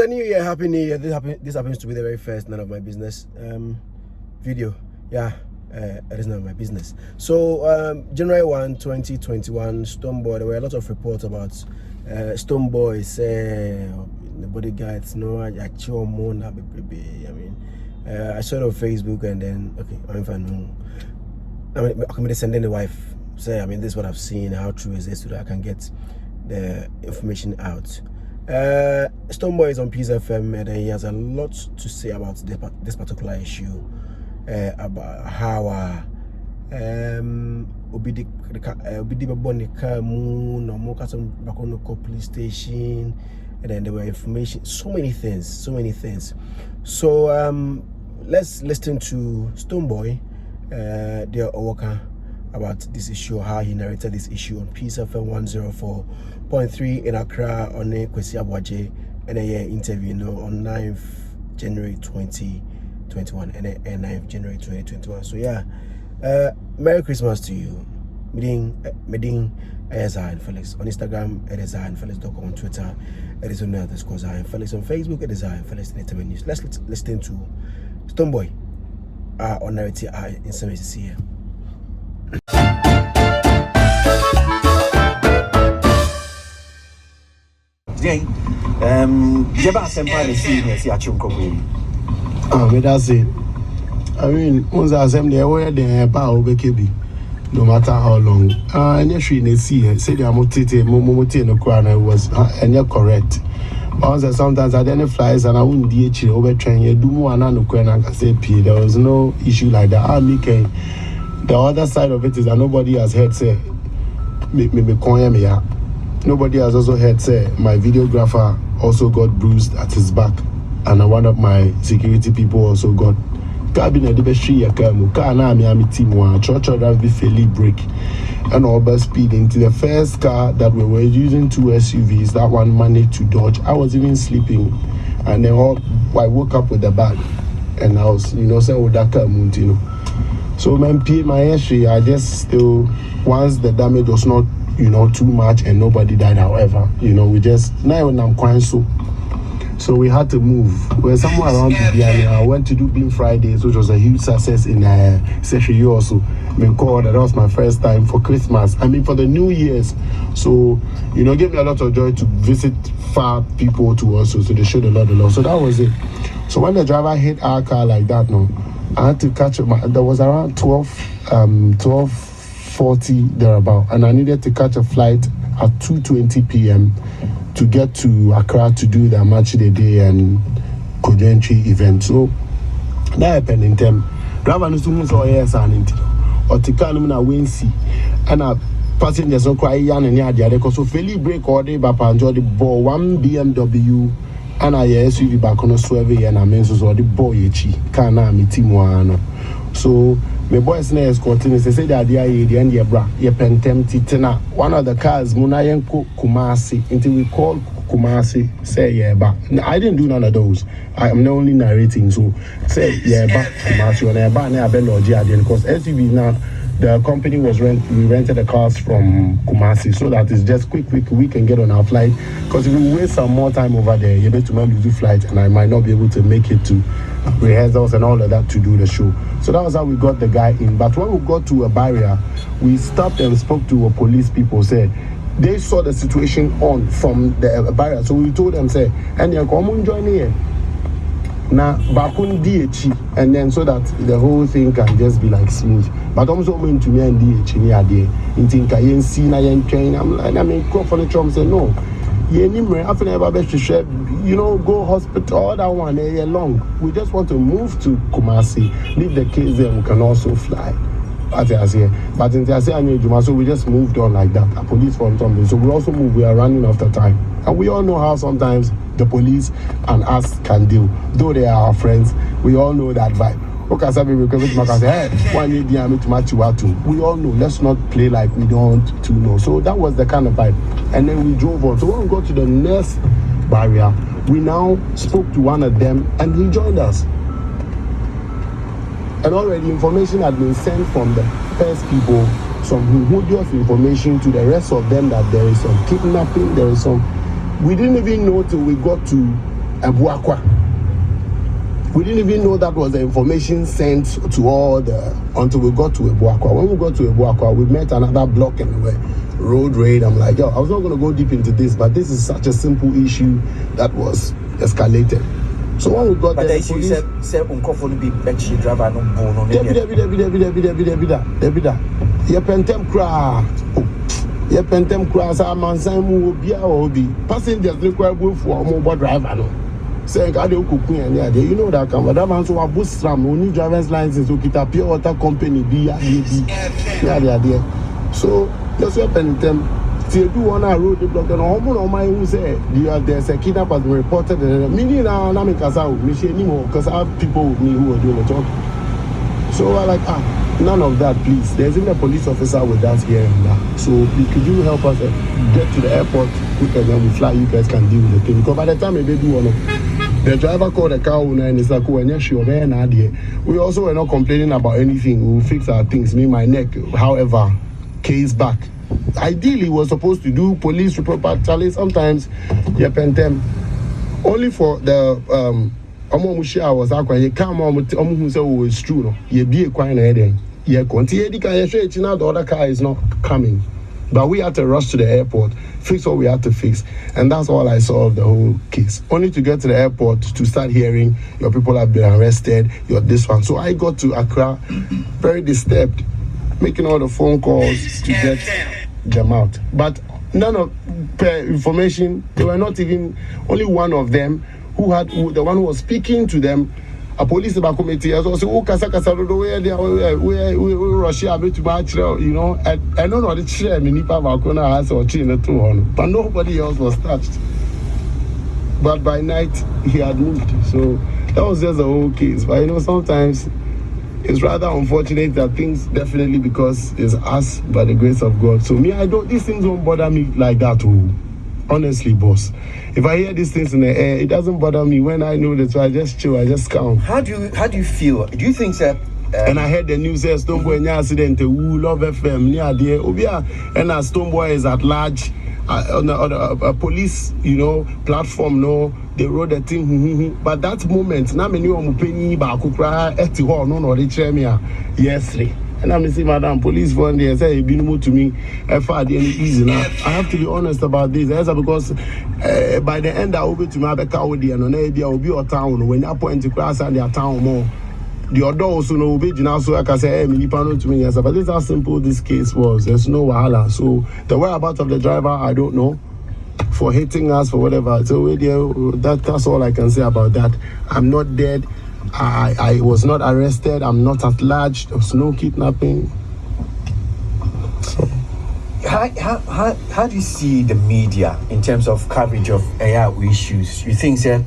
a new year, happy new year. This happens to be the very first none of my business video. Yeah, it is none of my business. So January 1, 2021, Stonebwoy, there were a lot of reports about Stonebwoy, the Bodyguards, no, I mean, I saw it on Facebook, and then okay, I'm fine. I'm sending the wife, say, I mean, this is what I've seen, how true is this, so that I can get the information out. Stonebwoy is on Peace FM, and he has a lot to say about this particular issue, about how police station, and then there were information, so many things. So let's listen to Stonebwoy, their worker, about this issue, how he narrated this issue on Peace FM 104.3 in Accra on a Kwesi Abwaje, and a interview on 9th January 2021 and 9th January 2021. So yeah, Merry Christmas to you. Meeting Zionfelix on Instagram, it is Zionfelix.com, on Twitter, it is on Zionfelix, on Facebook, it is Zionfelix Entertainment News. Let's listen to Stonebwoy on narrative in some ways here. That's it. I mean, once I assembly, there no matter how long. And you see, say the Momoti no crown was and you're correct. But sometimes I didn't flies and I wouldn't DH over train. You do more and no crown and say P. There was no issue like that. The other side of it is that nobody has heard say me nobody has also heard say my videographer also got bruised at his back, and one of my security people also got cabinet the best car na me team one Trotro that be fairly break and over speed into the first car that we were using, two SUVs. That one managed to dodge. I was even sleeping, and then I woke up with the bag, and I was saying with that car so my history, I just still, once the damage was not too much and nobody died, however, we just now when I'm quite so we had to move. We're somewhere around Bibiani. I went to do Beam Fridays, which was a huge success in Session also. That was my first time for Christmas. I mean, for the New Year's. So, gave me a lot of joy to visit far people to also. So they showed a lot of love. So that was it. So when the driver hit our car like that, I had to catch him. There was around 12:40 thereabout, and I needed to catch a flight at 2:20 p.m. to get to Accra to do the match of the day and Kojentry event. So that happened in time. Driver no soon saw yes and or tikanu na winsi, and passengers no cry yan and yard because so fairly break all day but enjoy the ball one BMW. And I SUV back on a swerve and I mean so the boy can me team one. So my boys na escorting say that they are the end your bra your pentem titana. One of the cars Munayenko Kumasi until we call Kumasi say yeah back. I didn't do none of those. I am only narrating, so say yeah back Kumasi on a bar near Belogia because SUV now. The company was we rented the cars from Kumasi, so that it's just quick we can get on our flight, because if we waste some more time over there, you're going to lose the flight and I might not be able to make it to rehearsals and all of that to do the show. So that was how we got the guy in. But when we got to a barrier, we stopped and spoke to a police people, said they saw the situation on from the barrier, so we told them, say, and you come join here now bakun DH, and then so that the whole thing can just be like smooth. But also going to me and DH in here there in think I see na yen train. I mean crop for the Trump say no. You after never best to share, go hospital, all that one long. We just want to move to Kumasi, leave the kids there, we can also fly. But in Tiase, so we just moved on like that. A police from something. So we also moved, we are running after time. And we all know how sometimes the police and us can deal. Though they are our friends, we all know that vibe. Okay, so we say, hey, why need the army to match you out to? We all know, let's not play like we don't to know. So that was the kind of vibe. And then we drove on. So when we got to the next barrier, we now spoke to one of them and he joined us. And already information had been sent from the first people, some humorous information to the rest of them that there is some kidnapping, there is some. We didn't even know till we got to Ebuakwa. We didn't even know that was the information sent to all the until we got to Ebuakwa. When we got to Ebuakwa, we met another block and road raid. I'm like, yo, I was not going to go deep into this, but this is such a simple issue that was escalated. So when we got there, the issue said unkofo be betchi driver no bono. Debida. Ye pentem cra. Ye pentem cra sa mansan mu obi a obi. Passengers dey kwa bu for mobile driver no. Saying I don't cook and yeah, you know that can but that man so a boost ram only driver's license so kita pure water company be yeah. So that's what pentem. See, do on a road the block and all my who say there's a kidnap has been reported and meaning now I'm anymore because I have people with me who are doing the talk. So I like none of that please. There's even a police officer with us here and now. So could you help us get to the airport quicker and then we fly, you guys can deal with the thing. Because by the time they do one the driver called the car owner and it's like, oh, and sure, we also were not complaining about anything. We'll fix our things. Me, my neck, however, case back. Ideally, we're supposed to do police report, but sometimes you pentem only for the Omomushia was aqua. You come on who say oh it's true. No, you be a quite heading. You continue the other car is not coming. But we had to rush to the airport, fix what we had to fix. And that's all I saw of the whole case. Only to get to the airport to start hearing your people have been arrested, you're this one. So I got to Accra very disturbed, making all the phone calls to get them out. But none of per information, they were not even, only one of them the one who was speaking to them, a police committee as well. So Russia to match, you know, I don't know the chair has or but nobody else was touched. But by night he had moved. So that was just the whole case. But you know, sometimes it's rather unfortunate that things definitely because it's us by the grace of God. So me, these things don't bother me like that. Honestly, boss. If I hear these things in the air, it doesn't bother me. When I know that, so I just chill, I just calm. How do you feel? Do you think that? And I heard the news says Stonebwoy any accident. Love FM near there. Obia and Stonebwoy is at large on a police, you know, platform. No, they wrote the thing. But that moment, na many omu penny ba kukra eti ho no they tell me yes. And I'm saying, Madam, police one day say he been to me. If I didn't easy now, I have to be honest about this. That's because by the end I will be to my back out there and I will be your town when you point to class and their town more. The other also no be now, so I can say, hey, me pano to me yes. But this is how simple this case was. There's no wahala. So the whereabouts of the driver, I don't know. For hitting us for whatever. So that's all I can say about that. I'm not dead. I was not arrested. I'm not at large. There was no kidnapping. So. How do you see the media in terms of coverage of AI issues? You think that